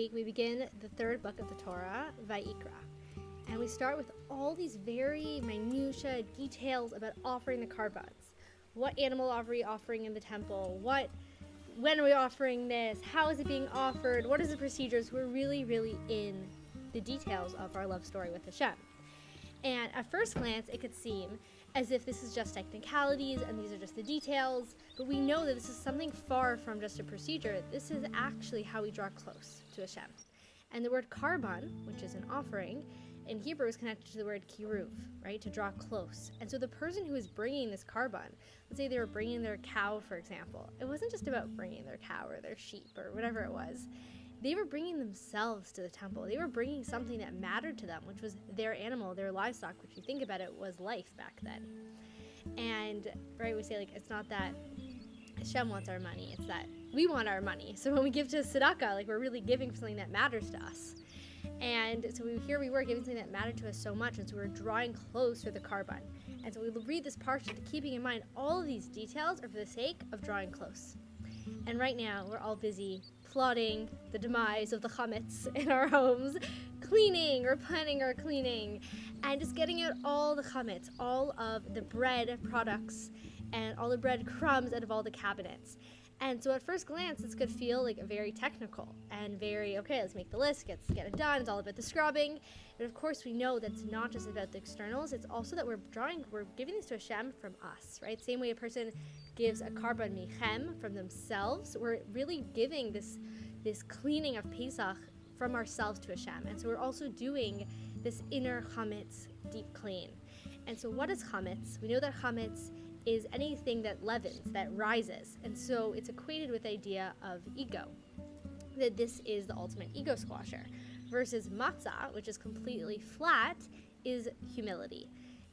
week, we begin the third book of the Torah, Vayikra. And we start with all these very minutiae details about offering the carbons. What animal are we offering in the temple? When are we offering this? How is it being offered? What is the procedures? We're really, really in the details of our love story with Hashem. And at first glance, it could seem as if this is just technicalities and these are just the details, but we know that this is something far from just a procedure. This is actually how we draw close to Hashem. And the word karban, which is an offering, in Hebrew is connected to the word kiruv, right, to draw close. And so the person who is bringing this karban, let's say they were bringing their cow, for example, it wasn't just about bringing their cow or their sheep or whatever it was. They were bringing themselves to the temple. They were bringing something that mattered to them, which was their animal, their livestock, which, if you think about it, was life back then. And, right, we say, like, it's not that Hashem wants our money, it's that we want our money. So when we give to tzedakah, like, we're really giving for something that matters to us. And so here we were giving something that mattered to us so much, and so we were drawing close to the karban. And so we read this parsha, keeping in mind all of these details are for the sake of drawing close. And right now, we're all busy plotting the demise of the chametz in our homes, cleaning or planning our cleaning, and just getting out all the chametz, all of the bread products, and all the bread crumbs out of all the cabinets. And so at first glance, this could feel like very technical and very, okay, let's make the list, get it done. It's all about the scrubbing. But of course, we know that's not just about the externals. It's also that we're giving this to Hashem from us, right? Same way a person gives a karban michem from themselves. We're really giving this cleaning of Pesach from ourselves to Hashem. And so we're also doing this inner chametz deep clean. And so what is chametz? We know that chametz is anything that leavens, that rises. And so it's equated with the idea of ego, that this is the ultimate ego squasher, versus matzah, which is completely flat, is humility.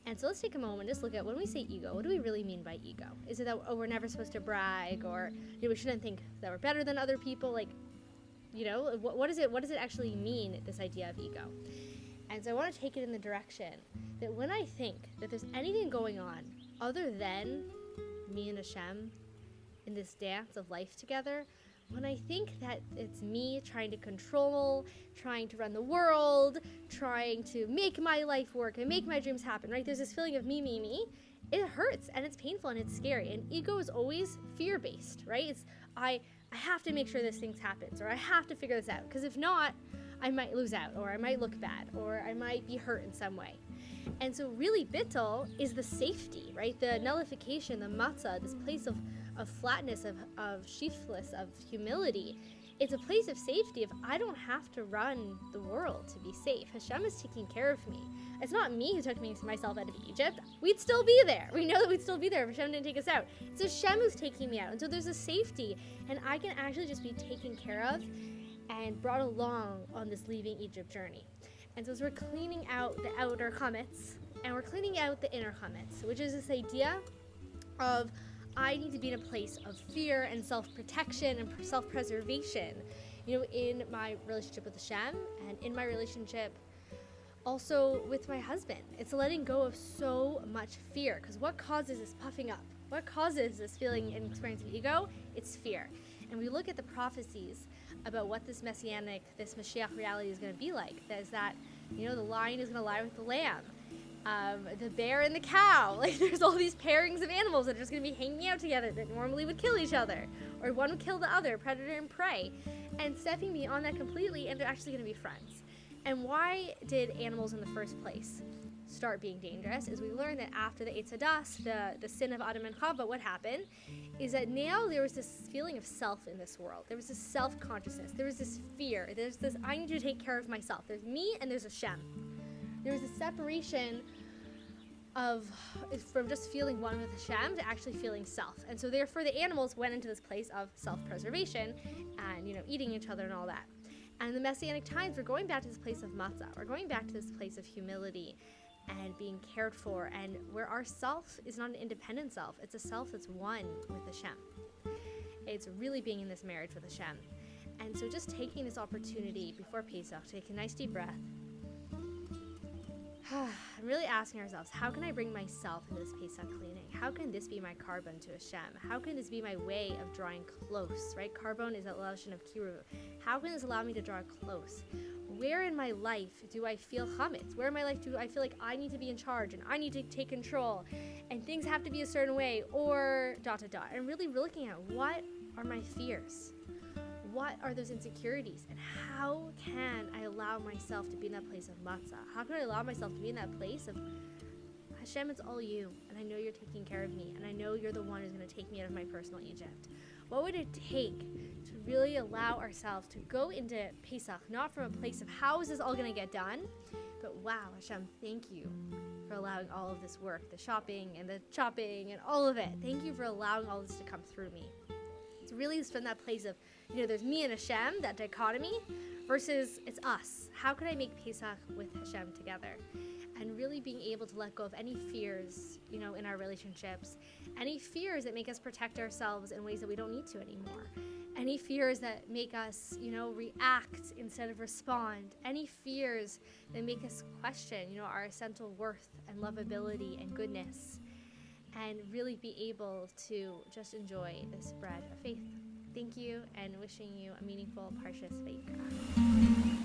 And so let's take a moment, just look at when we say ego, what do we really mean by ego? Is it that, we're never supposed to brag, or we shouldn't think that we're better than other people? Like, what does it actually mean, this idea of ego? And so I want to take it in the direction that when I think that there's anything going on other than me and Hashem in this dance of life together, when I think that it's me trying to control, trying to run the world, trying to make my life work and make my dreams happen, right? There's this feeling of me, it hurts and it's painful and it's scary. And ego is always fear-based, right? It's, I have to make sure this thing happens, or I have to figure this out, because if not, I might lose out, or I might look bad, or I might be hurt in some way. And so really bittul is the safety, right? The nullification, the matzah, this place of flatness, of sheafless, of humility. It's a place of safety if I don't have to run the world to be safe. Hashem is taking care of me. It's not me who took myself out of Egypt. We'd still be there. We know that we'd still be there if Hashem didn't take us out. It's Hashem who's taking me out. And so there's a safety, and I can actually just be taken care of and brought along on this leaving Egypt journey. And so as we're cleaning out the outer chametz, and we're cleaning out the inner chametz, which is this idea of I need to be in a place of fear and self-protection and self-preservation, in my relationship with Hashem and in my relationship also with my husband. It's letting go of so much fear, because what causes this puffing up? What causes this feeling and experience of ego? It's fear. And we look at the prophecies about what this Mashiach reality is going to be like. There's that, the lion is going to lie with the lamb, the bear and the cow. Like, there's all these pairings of animals that are just going to be hanging out together that normally would kill each other, or one would kill the other, predator and prey. And stepping beyond that completely, and they're actually going to be friends. And why did animals in the first place start being dangerous? Is we learned that after the Eitz Hadas, the sin of Adam and Chava, what happened is that now there was this feeling of self in this world. There was this self-consciousness. There was this fear. There's this, I need to take care of myself. There's me and there's Hashem. There was a separation from just feeling one with Hashem to actually feeling self. And so therefore the animals went into this place of self-preservation and, eating each other and all that. And in the Messianic times, we're going back to this place of matzah. We're going back to this place of humility and being cared for, and where our self is not an independent self. It's a self that's one with Hashem. It's really being in this marriage with Hashem. And so just taking this opportunity before Pesach to take a nice deep breath I'm really asking ourselves, how can I bring myself into this Pesach cleaning? How can this be my carbon to Hashem? How can this be my way of drawing close, right? Carbon is a lashon of kiruv. How can this allow me to draw close? Where in my life do I feel chametz? Where in my life do I feel like I need to be in charge and I need to take control and things have to be a certain way, or ... And really looking at, what are my fears? What are those insecurities? And how can I allow myself to be in that place of matzah? How can I allow myself to be in that place of, Hashem, it's all you, and I know you're taking care of me, and I know you're the one who's going to take me out of my personal Egypt. What would it take to really allow ourselves to go into Pesach, not from a place of how is this all going to get done, but wow, Hashem, thank you for allowing all of this work, the shopping and the chopping and all of it. Thank you for allowing all this to come through me. It's really from that place of, there's me and Hashem, that dichotomy, versus it's us. How can I make Pesach with Hashem together? And really being able to let go of any fears, in our relationships, any fears that make us protect ourselves in ways that we don't need to anymore, any fears that make us, react instead of respond, any fears that make us question, our essential worth and lovability and goodness, and really be able to just enjoy this bread of faith. Thank you, and wishing you a meaningful Parshas Vayikra.